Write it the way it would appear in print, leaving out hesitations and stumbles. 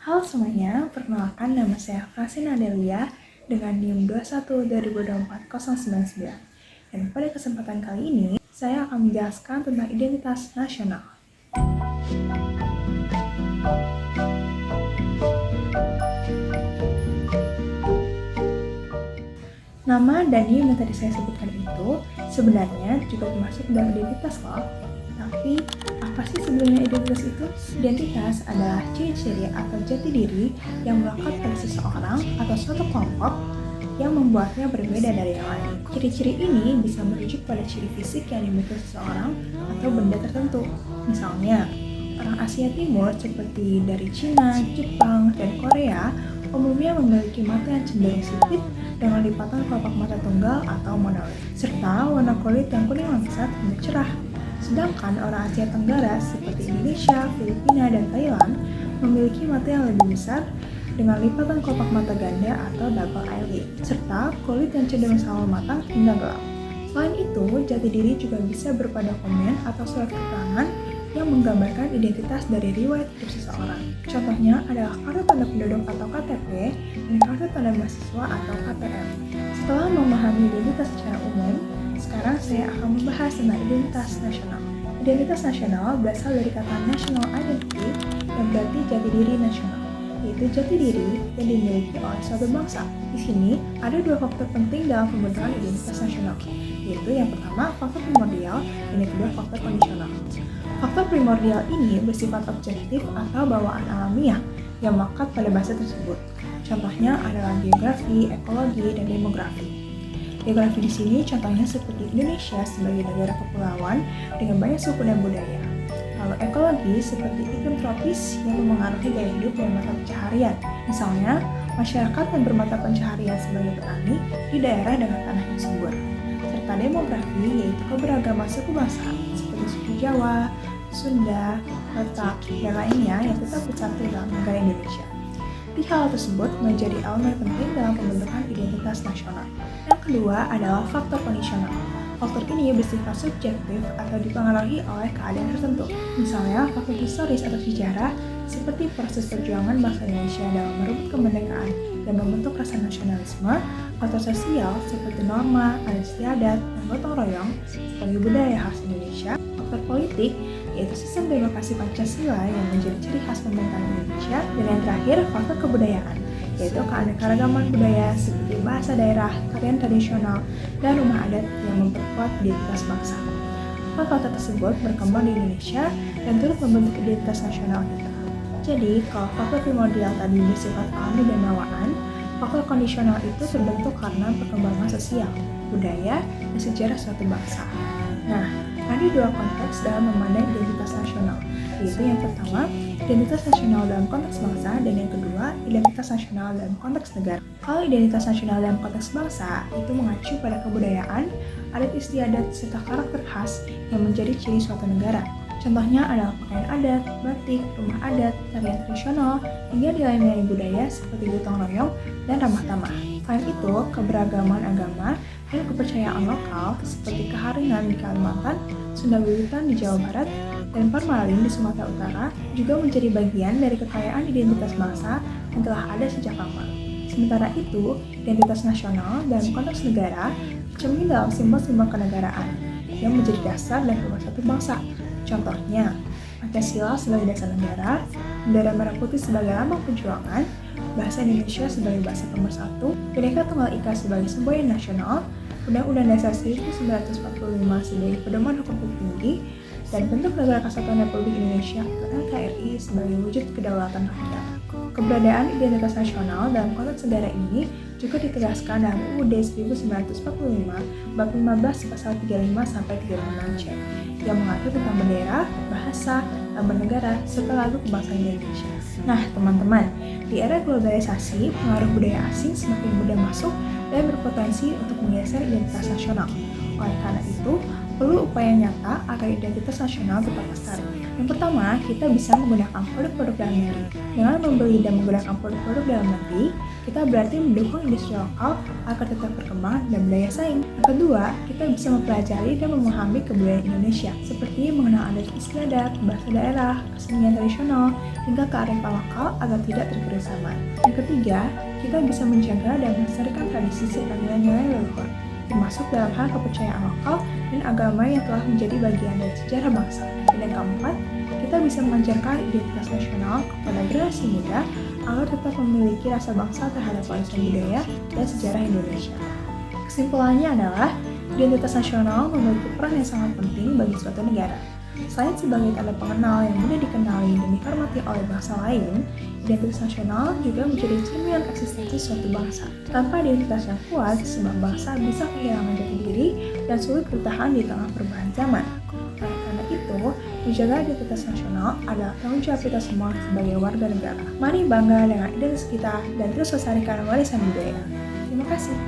Halo semuanya, perkenalkan nama saya Francina Delia dengan NIM 21-2024-099. Dan pada kesempatan kali ini, saya akan menjelaskan tentang identitas nasional. Nama dan NIM yang tadi saya sebutkan itu sebenarnya juga termasuk dalam identitas loh. Tapi apa sih sebenarnya identitas itu? Identitas adalah ciri-ciri atau jati diri yang melekat pada seseorang atau suatu kelompok yang membuatnya berbeda dari yang lain. Ciri-ciri ini bisa merujuk pada ciri fisik yang dimiliki seseorang atau benda tertentu. Misalnya, orang Asia Timur seperti dari Cina, Jepang, dan Korea umumnya memiliki mata yang cenderung sipit dengan lipatan kelopak mata tunggal atau monolit, serta warna kulit yang kuning langsat hingga cerah. Sedangkan orang Asia Tenggara seperti Indonesia, Filipina, dan Thailand memiliki mata yang lebih besar dengan lipatan kelopak mata ganda atau double eyelid, serta kulit yang cenderung sawo matang hingga gelap. Selain itu, jati diri juga bisa berupa dokumen atau surat keterangan yang menggambarkan identitas dari riwayat hidup seseorang. Contohnya adalah kartu tanda penduduk atau KTP dan kartu tanda mahasiswa atau KTM. Setelah memahami identitas secara umum, sekarang saya akan membahas tentang identitas nasional. Identitas nasional berasal dari kata national identity yang berarti jati diri nasional, yaitu jati diri yang dimiliki oleh suatu bangsa. Di sini ada dua faktor penting dalam pembentukan identitas nasional, yaitu yang pertama faktor primordial dan yang kedua faktor kondisional. Faktor primordial ini bersifat objektif atau bawaan alamiah yang melekat pada bahasa tersebut. Contohnya adalah geografi, ekologi, dan demografi. Geografi di sini contohnya seperti Indonesia sebagai negara kepulauan dengan banyak suku dan budaya. Lalu ekologi seperti iklim tropis yang memengaruhi gaya hidup dan mata pencaharian. Misalnya, masyarakat yang bermata pencaharian sebagai petani di daerah dengan tanah yang subur. Serta demografi yaitu keberagaman suku bangsa seperti suku Jawa, Sunda, Batak, dan lainnya yang tetap bersatu dalam negara Indonesia. Tiga hal tersebut menjadi elemen penting dalam pembentukan identitas nasional. Yang kedua adalah faktor kondisional. Faktor ini bersifat subjektif atau dipengaruhi oleh keadaan tertentu. Misalnya, faktor historis atau sejarah seperti proses perjuangan bangsa Indonesia dalam merebut kemerdekaan dan membentuk rasa nasionalisme. Faktor sosial seperti norma, adat istiadat, dan gotong royong sebagai budaya khas Indonesia. Faktor politik yaitu sistem demokrasi Pancasila yang menjadi ciri khas pemerintahan Indonesia. Dan yang terakhir, faktor kebudayaan, yaitu keanekaragaman budaya seperti bahasa daerah, tarian tradisional, dan rumah adat yang memperkuat identitas bangsa. Empat faktor tersebut berkembang di Indonesia dan turut membentuk identitas nasional kita. Jadi, kalau faktor primordial tadi bersifat alami dan bawaan, faktor kondisional itu terbentuk karena perkembangan sosial, budaya, dan sejarah suatu bangsa. Nah, ada dua konteks dalam memandang identitas nasional, yaitu yang pertama, identitas nasional dalam konteks bangsa, dan yang kedua, identitas nasional dalam konteks negara. Kalau identitas nasional dalam konteks bangsa, itu mengacu pada kebudayaan, adat istiadat, serta karakter khas yang menjadi ciri suatu negara. Contohnya adalah pakaian adat, batik, rumah adat, tarian tradisional, hingga nilai-nilai budaya seperti gotong royong dan ramah tamah. Selain itu, keberagaman agama dan kepercayaan lokal seperti Keharingan di Kalimantan, Sunda Wiwitan di Jawa Barat, dan Parmalin di Sumatera Utara juga menjadi bagian dari kekayaan identitas bangsa yang telah ada sejak lama. Sementara itu, identitas nasional dalam konteks negara tercermin dalam simbol-simbol kenegaraan yang menjadi dasar dan pemersatu bangsa. Contohnya, Pancasila sebagai dasar negara, bendera merah putih sebagai lambang perjuangan, bahasa Indonesia sebagai bahasa pemersatu, Bhinneka Tunggal Ika sebagai semboyan nasional, Undang-Undang Dasar 1945 sebagai pedoman hukum tertinggi, dan bentuk Negara Kesatuan Republik Indonesia atau NKRI sebagai wujud kedaulatan rakyat. Keberadaan identitas nasional dalam konteks negara ini juga ditegaskan dalam UUD 1945 bab 15 pasal 35-36C yang mengatur tentang bendera, bahasa, lambang negara, serta lagu kebangsaan Indonesia. Nah, teman-teman, di era globalisasi, pengaruh budaya asing semakin mudah masuk dan berpotensi untuk menggeser identitas nasional. Oleh karena itu, Perlu upaya nyata agar identitas nasional tetap lestari. Yang pertama, kita bisa menggunakan produk-produk dalam negeri. Dengan membeli dan menggunakan produk-produk dalam negeri, kita berarti mendukung industri lokal agar tetap berkembang dan berdaya saing. Yang kedua, kita bisa mempelajari dan memahami kebudayaan Indonesia, seperti mengenal adat istiadat, bahasa daerah, kesenian tradisional, hingga kearifan lokal agar tidak tergerus zaman. Yang ketiga, kita bisa menjaga dan melestarikan tradisi serta nilai-nilai leluhur, termasuk dalam hal kepercayaan lokal dan agama yang telah menjadi bagian dari sejarah bangsa. Dan yang keempat, kita bisa mengajarkan identitas nasional kepada generasi muda agar tetap memiliki rasa bangsa terhadap warisan budaya dan sejarah Indonesia. Kesimpulannya adalah, identitas nasional memiliki peran yang sangat penting bagi suatu negara. Selain sebagai tanda pengenal yang mudah dikenali dan dihormati oleh bangsa lain, identitas nasional juga menjadi cerminan eksistensi suatu bangsa. Tanpa identitas yang kuat, sebuah bangsa bisa kehilangan jati diri dan sulit bertahan di tengah perubahan zaman. Karena itu, menjaga identitas nasional adalah tanggung jawab kita semua sebagai warga negara. Mari bangga dengan identitas kita dan terus lestarikan warisan budaya. Terima kasih.